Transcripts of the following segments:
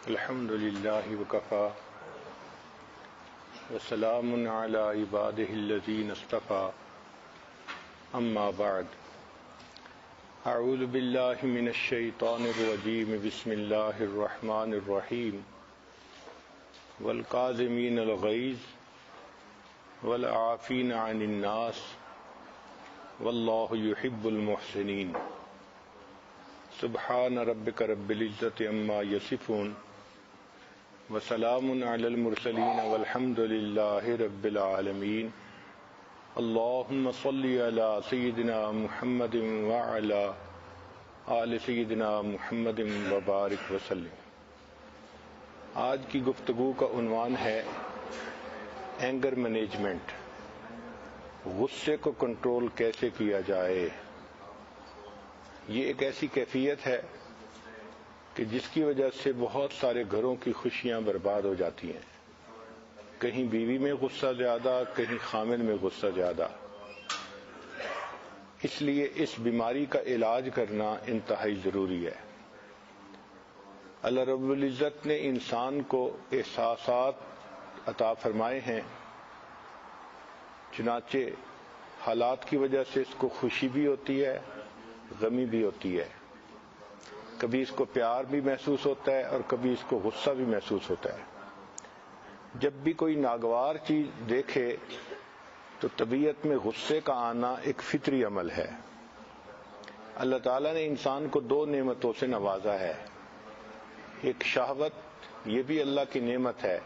الحمد للہ وکفا وسلام علی عبادہ الذین اصطفیٰ اما بعد اعوذ باللہ من الشیطان الرجیم بسم اللہ الرحمن الرحیم والکاظمین الغیظ والعافین عن الناس واللہ یحب المحسنین سبحان ربک رب العزۃ عما یصفون وسلام علی المرسلین والحمد للہ رب العالمین اللہم صلی علی سیدنا محمد وعلی آل سیدنا محمد وبارک وسلم۔ آج کی گفتگو کا عنوان ہے اینگر مینجمنٹ، غصے کو کنٹرول کیسے کیا جائے۔ یہ ایک ایسی کیفیت ہے کہ جس کی وجہ سے بہت سارے گھروں کی خوشیاں برباد ہو جاتی ہیں، کہیں بیوی میں غصہ زیادہ، کہیں خامن میں غصہ زیادہ۔ اس لیے اس بیماری کا علاج کرنا انتہائی ضروری ہے۔ اللہ رب العزت نے انسان کو احساسات عطا فرمائے ہیں، چنانچہ حالات کی وجہ سے اس کو خوشی بھی ہوتی ہے، غمی بھی ہوتی ہے، کبھی اس کو پیار بھی محسوس ہوتا ہے اور کبھی اس کو غصہ بھی محسوس ہوتا ہے۔ جب بھی کوئی ناگوار چیز دیکھے تو طبیعت میں غصے کا آنا ایک فطری عمل ہے۔ اللہ تعالیٰ نے انسان کو دو نعمتوں سے نوازا ہے، ایک شہوت، یہ بھی اللہ کی نعمت ہے،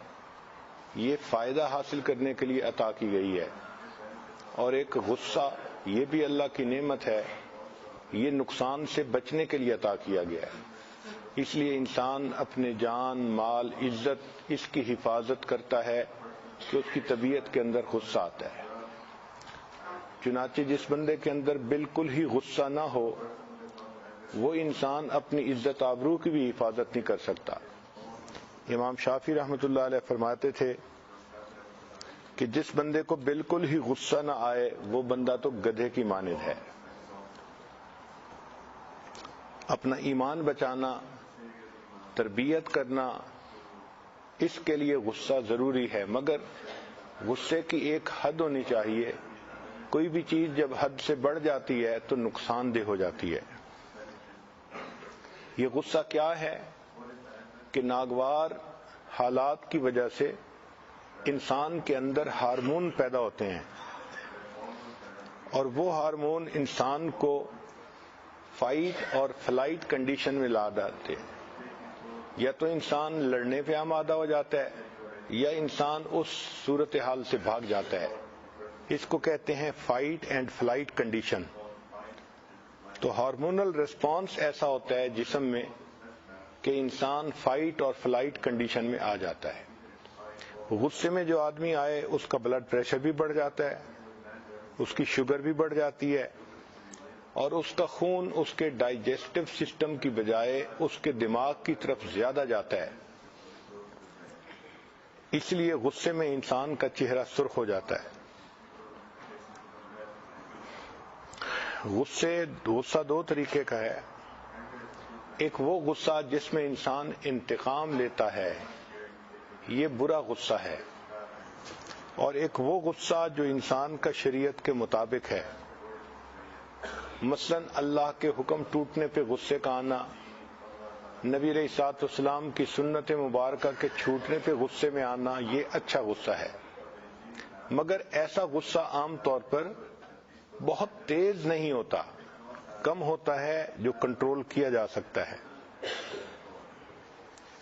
یہ فائدہ حاصل کرنے کے لیے عطا کی گئی ہے، اور ایک غصہ، یہ بھی اللہ کی نعمت ہے، یہ نقصان سے بچنے کے لیے عطا کیا گیا ہے۔ اس لیے انسان اپنے جان، مال، عزت، اس کی حفاظت کرتا ہے کہ اس کی طبیعت کے اندر غصہ آتا ہے۔ چنانچہ جس بندے کے اندر بالکل ہی غصہ نہ ہو، وہ انسان اپنی عزت آبرو کی بھی حفاظت نہیں کر سکتا۔ امام شافعی رحمۃ اللہ علیہ فرماتے تھے کہ جس بندے کو بالکل ہی غصہ نہ آئے وہ بندہ تو گدھے کی مانند ہے۔ اپنا ایمان بچانا، تربیت کرنا، اس کے لیے غصہ ضروری ہے، مگر غصے کی ایک حد ہونی چاہیے۔ کوئی بھی چیز جب حد سے بڑھ جاتی ہے تو نقصان دہ ہو جاتی ہے۔ یہ غصہ کیا ہے کہ ناگوار حالات کی وجہ سے انسان کے اندر ہارمون پیدا ہوتے ہیں، اور وہ ہارمون انسان کو فائٹ اور فلائٹ کنڈیشن میں لا ڈالتے ہیں۔ یا تو انسان لڑنے پہ آمادہ ہو جاتا ہے یا انسان اس صورتحال سے بھاگ جاتا ہے۔ اس کو کہتے ہیں فائٹ اینڈ فلائٹ کنڈیشن۔ تو ہارمونل ریسپانس ایسا ہوتا ہے جسم میں کہ انسان فائٹ اور فلائٹ کنڈیشن میں آ جاتا ہے۔ غصے میں جو آدمی آئے اس کا بلڈ پریشر بھی بڑھ جاتا ہے، اس کی شوگر بھی بڑھ جاتی ہے، اور اس کا خون اس کے ڈائجسٹو سسٹم کی بجائے اس کے دماغ کی طرف زیادہ جاتا ہے۔ اس لیے غصے میں انسان کا چہرہ سرخ ہو جاتا ہے۔ غصہ دو طریقے کا ہے، ایک وہ غصہ جس میں انسان انتقام لیتا ہے، یہ برا غصہ ہے، اور ایک وہ غصہ جو انسان کا شریعت کے مطابق ہے۔ مثلا اللہ کے حکم ٹوٹنے پہ غصے کا آنا، نبی علیہ الصلوۃ والسلام کی سنت مبارکہ کے چھوٹنے پہ غصے میں آنا، یہ اچھا غصہ ہے۔ مگر ایسا غصہ عام طور پر بہت تیز نہیں ہوتا، کم ہوتا ہے، جو کنٹرول کیا جا سکتا ہے۔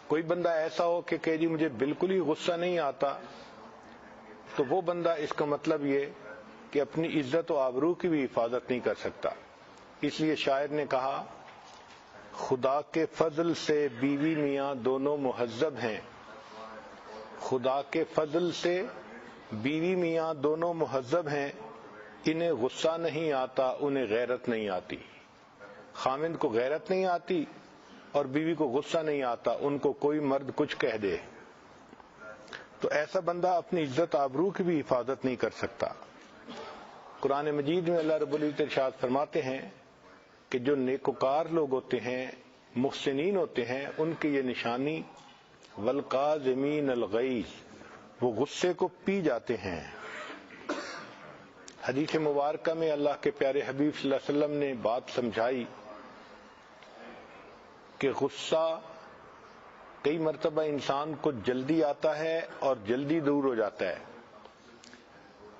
کوئی بندہ ایسا ہو کہ جی مجھے بالکل ہی غصہ نہیں آتا، تو وہ بندہ اس کا مطلب یہ کہ اپنی عزت و آبرو کی بھی حفاظت نہیں کر سکتا۔ اس لیے شاعر نے کہا، خدا کے فضل سے بیوی میاں دونوں مہذب ہیں، خدا کے فضل سے بیوی میاں دونوں مہذب ہیں، انہیں غصہ نہیں آتا، انہیں غیرت نہیں آتی۔ خامند کو غیرت نہیں آتی اور بیوی کو غصہ نہیں آتا، ان کو کوئی مرد کچھ کہہ دے تو ایسا بندہ اپنی عزت آبرو کی بھی حفاظت نہیں کر سکتا۔ قرآن مجید میں اللہ رب العزت ارشاد فرماتے ہیں کہ جو نیکوکار لوگ ہوتے ہیں، محسنین ہوتے ہیں، ان کی یہ نشانی والقاظمین الغیظ، وہ غصے کو پی جاتے ہیں۔ حدیث مبارکہ میں اللہ کے پیارے حبیب صلی اللہ علیہ وسلم نے بات سمجھائی کہ غصہ کئی مرتبہ انسان کو جلدی آتا ہے اور جلدی دور ہو جاتا ہے،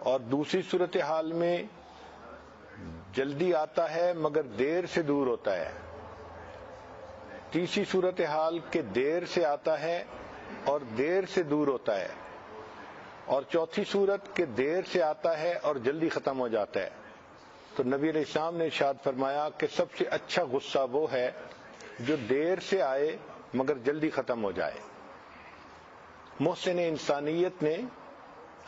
اور دوسری صورتحال میں جلدی آتا ہے مگر دیر سے دور ہوتا ہے، تیسری صورتحال کہ دیر سے آتا ہے اور دیر سے دور ہوتا ہے، اور چوتھی صورت کہ دیر سے آتا ہے اور جلدی ختم ہو جاتا ہے۔ تو نبی علیہ السلام نے ارشاد فرمایا کہ سب سے اچھا غصہ وہ ہے جو دیر سے آئے مگر جلدی ختم ہو جائے۔ محسن انسانیت نے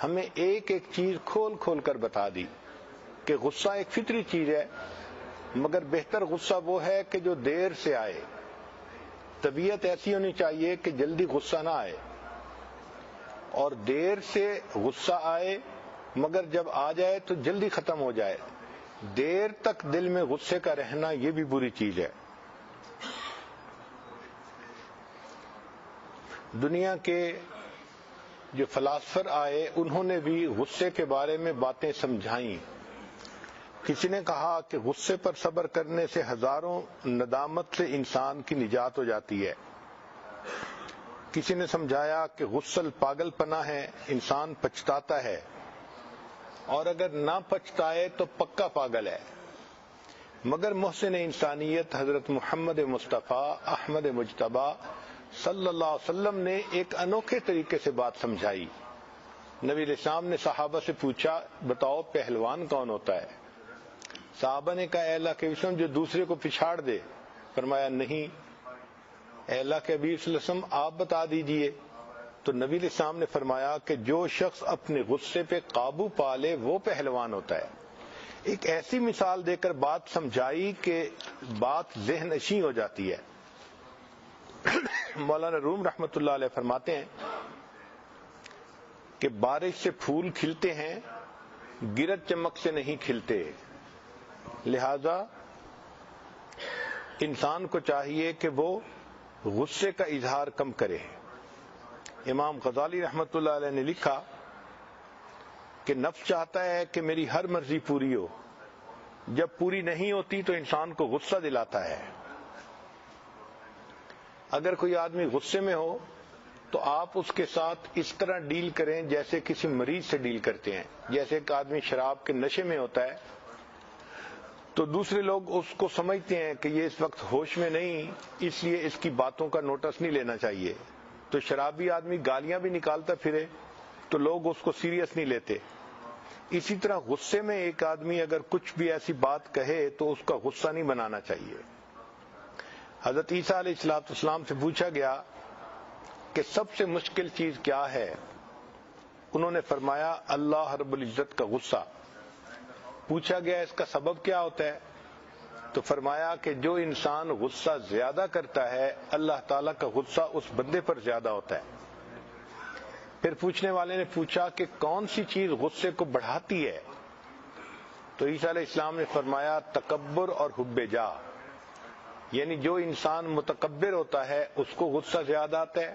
ہمیں ایک ایک چیز کھول کھول کر بتا دی کہ غصہ ایک فطری چیز ہے، مگر بہتر غصہ وہ ہے کہ جو دیر سے آئے۔ طبیعت ایسی ہونی چاہیے کہ جلدی غصہ نہ آئے، اور دیر سے غصہ آئے مگر جب آ جائے تو جلدی ختم ہو جائے۔ دیر تک دل میں غصے کا رہنا یہ بھی بری چیز ہے۔ دنیا کے جو فلاسفر آئے انہوں نے بھی غصے کے بارے میں باتیں سمجھائیں۔ کسی نے کہا کہ غصے پر صبر کرنے سے ہزاروں ندامت سے انسان کی نجات ہو جاتی ہے۔ کسی نے سمجھایا کہ غسل پاگل پنا ہے، انسان پچھتاتا ہے، اور اگر نہ پچھتائے تو پکا پاگل ہے۔ مگر محسن انسانیت حضرت محمد مصطفیٰ احمد مجتبیٰ صلی اللہ علیہ وسلم نے ایک انوکھے طریقے سے بات سمجھائی۔ نبی علیہ السلام نے صحابہ سے پوچھا، بتاؤ پہلوان کون ہوتا ہے؟ صحابہ نے کہا، اے اللہ کے وسلم جو دوسرے کو پچھاڑ دے۔ فرمایا نہیں، اے اللہ کے حبیب صلی اللہ علیہ وسلم آپ بتا دیجئے۔ تو نبی علیہ السلام نے فرمایا کہ جو شخص اپنے غصے پہ قابو پا لے وہ پہلوان ہوتا ہے۔ ایک ایسی مثال دے کر بات سمجھائی کہ بات ذہن نشیں ہو جاتی ہے۔ مولانا روم رحمۃ اللہ علیہ فرماتے ہیں کہ بارش سے پھول کھلتے ہیں، گرج چمک سے نہیں کھلتے، لہذا انسان کو چاہیے کہ وہ غصے کا اظہار کم کرے۔ امام غزالی رحمۃ اللہ علیہ نے لکھا کہ نفس چاہتا ہے کہ میری ہر مرضی پوری ہو، جب پوری نہیں ہوتی تو انسان کو غصہ دلاتا ہے۔ اگر کوئی آدمی غصے میں ہو تو آپ اس کے ساتھ اس طرح ڈیل کریں جیسے کسی مریض سے ڈیل کرتے ہیں۔ جیسے ایک آدمی شراب کے نشے میں ہوتا ہے تو دوسرے لوگ اس کو سمجھتے ہیں کہ یہ اس وقت ہوش میں نہیں، اس لیے اس کی باتوں کا نوٹس نہیں لینا چاہیے۔ تو شرابی آدمی گالیاں بھی نکالتا پھرے تو لوگ اس کو سیریس نہیں لیتے۔ اسی طرح غصے میں ایک آدمی اگر کچھ بھی ایسی بات کہے تو اس کا غصہ نہیں بنانا چاہیے۔ حضرت عیسیٰ علیہ السلام سے پوچھا گیا کہ سب سے مشکل چیز کیا ہے؟ انہوں نے فرمایا اللہ رب العزت کا غصہ۔ پوچھا گیا اس کا سبب کیا ہوتا ہے؟ تو فرمایا کہ جو انسان غصہ زیادہ کرتا ہے اللہ تعالیٰ کا غصہ اس بندے پر زیادہ ہوتا ہے۔ پھر پوچھنے والے نے پوچھا کہ کون سی چیز غصے کو بڑھاتی ہے؟ تو عیسیٰ علیہ السلام نے فرمایا تکبر اور حب جاہ، یعنی جو انسان متکبر ہوتا ہے اس کو غصہ زیادہ آتا ہے،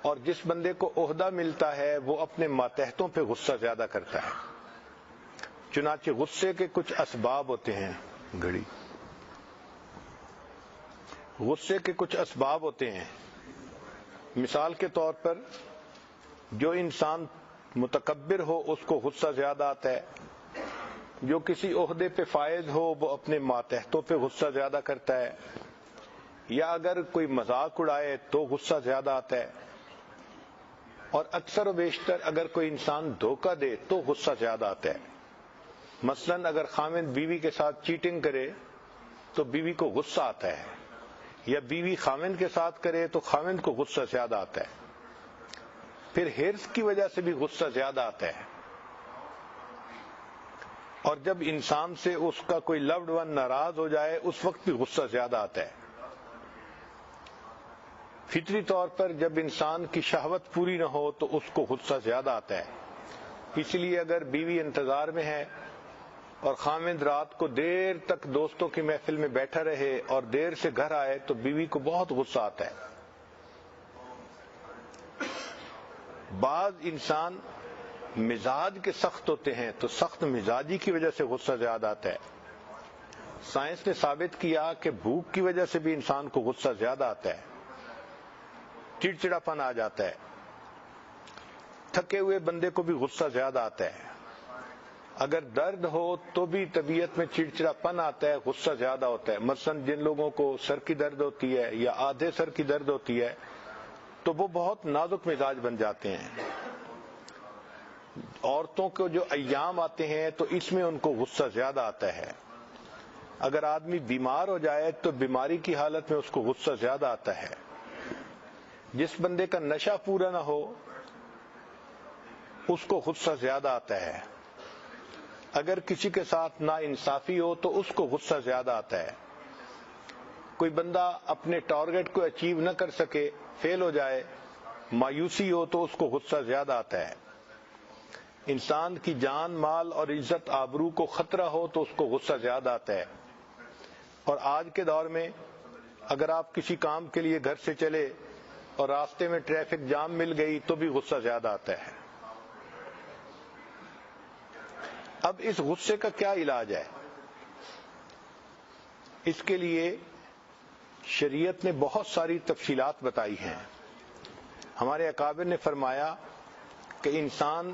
اور جس بندے کو عہدہ ملتا ہے وہ اپنے ماتحتوں پہ غصہ زیادہ کرتا ہے۔ چنانچہ غصے کے کچھ اسباب ہوتے ہیں۔ غصے کے کچھ اسباب ہوتے ہیں۔ مثال کے طور پر جو انسان متکبر ہو اس کو غصہ زیادہ آتا ہے، جو کسی عہدے پہ فائز ہو وہ اپنے ماتحتوں پہ غصہ زیادہ کرتا ہے، یا اگر کوئی مذاق اڑائے تو غصہ زیادہ آتا ہے، اور اکثر و بیشتر اگر کوئی انسان دھوکہ دے تو غصہ زیادہ آتا ہے۔ مثلاً اگر خاوند بیوی کے ساتھ چیٹنگ کرے تو بیوی کو غصہ آتا ہے، یا بیوی خاوند کے ساتھ کرے تو خاوند کو غصہ زیادہ آتا ہے۔ پھر ہرس کی وجہ سے بھی غصہ زیادہ آتا ہے، اور جب انسان سے اس کا کوئی لوڈ ون ناراض ہو جائے اس وقت بھی غصہ زیادہ آتا ہے۔ فطری طور پر جب انسان کی شہوت پوری نہ ہو تو اس کو غصہ زیادہ آتا ہے۔ اس لیے اگر بیوی انتظار میں ہے اور خاوند رات کو دیر تک دوستوں کی محفل میں بیٹھا رہے اور دیر سے گھر آئے تو بیوی کو بہت غصہ آتا ہے۔ بعض انسان مزاج کے سخت ہوتے ہیں تو سخت مزاجی کی وجہ سے غصہ زیادہ آتا ہے. سائنس نے ثابت کیا کہ بھوک کی وجہ سے بھی انسان کو غصہ زیادہ آتا ہے, چڑچڑاپن آ جاتا ہے. تھکے ہوئے بندے کو بھی غصہ زیادہ آتا ہے. اگر درد ہو تو بھی طبیعت میں چڑچڑاپن آتا ہے, غصہ زیادہ ہوتا ہے. مثلا جن لوگوں کو سر کی درد ہوتی ہے یا آدھے سر کی درد ہوتی ہے تو وہ بہت نازک مزاج بن جاتے ہیں. عورتوں کو جو ایام آتے ہیں تو اس میں ان کو غصہ زیادہ آتا ہے. اگر آدمی بیمار ہو جائے تو بیماری کی حالت میں اس کو غصہ زیادہ آتا ہے. جس بندے کا نشہ پورا نہ ہو اس کو غصہ زیادہ آتا ہے. اگر کسی کے ساتھ ناانصافی ہو تو اس کو غصہ زیادہ آتا ہے. کوئی بندہ اپنے ٹارگٹ کو اچیو نہ کر سکے, فیل ہو جائے, مایوسی ہو تو اس کو غصہ زیادہ آتا ہے. انسان کی جان مال اور عزت آبرو کو خطرہ ہو تو اس کو غصہ زیادہ آتا ہے. اور آج کے دور میں اگر آپ کسی کام کے لیے گھر سے چلے اور راستے میں ٹریفک جام مل گئی تو بھی غصہ زیادہ آتا ہے. اب اس غصے کا کیا علاج ہے؟ اس کے لیے شریعت نے بہت ساری تفصیلات بتائی ہیں. ہمارے اکابر نے فرمایا کہ انسان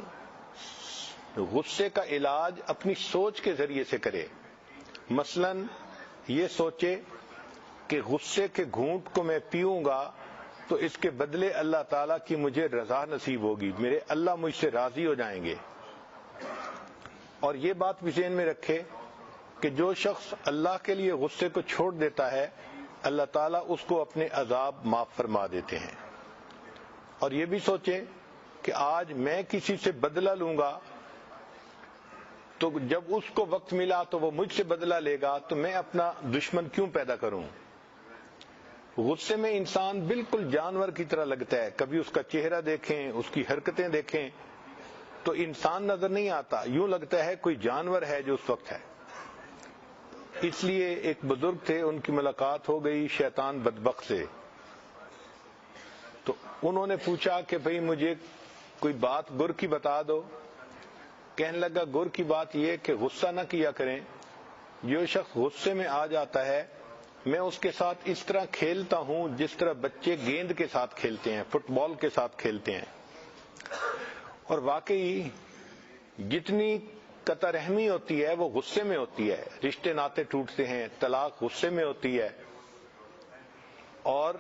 غصے کا علاج اپنی سوچ کے ذریعے سے کرے. مثلا یہ سوچے کہ غصے کے گھونٹ کو میں پیوں گا تو اس کے بدلے اللہ تعالیٰ کی مجھے رضا نصیب ہوگی, میرے اللہ مجھ سے راضی ہو جائیں گے. اور یہ بات بھی ذہن میں رکھے کہ جو شخص اللہ کے لیے غصے کو چھوڑ دیتا ہے اللہ تعالیٰ اس کو اپنے عذاب معاف فرما دیتے ہیں. اور یہ بھی سوچے کہ آج میں کسی سے بدلہ لوں گا تو جب اس کو وقت ملا تو وہ مجھ سے بدلہ لے گا, تو میں اپنا دشمن کیوں پیدا کروں. غصے میں انسان بالکل جانور کی طرح لگتا ہے. کبھی اس کا چہرہ دیکھیں, اس کی حرکتیں دیکھیں تو انسان نظر نہیں آتا, یوں لگتا ہے کوئی جانور ہے جو اس وقت ہے. اس لیے ایک بزرگ تھے, ان کی ملاقات ہو گئی شیطان بدبخت سے. تو انہوں نے پوچھا کہ بھئی مجھے کوئی بات گر کی بتا دو. کہنے لگا گر کی بات یہ کہ غصہ نہ کیا کریں. جو شخص غصے میں آ جاتا ہے میں اس کے ساتھ اس طرح کھیلتا ہوں جس طرح بچے گیند کے ساتھ کھیلتے ہیں, فٹ بال کے ساتھ کھیلتے ہیں. اور واقعی جتنی قطع رحمی ہوتی ہے وہ غصے میں ہوتی ہے. رشتے ناطے ٹوٹتے ہیں, طلاق غصے میں ہوتی ہے. اور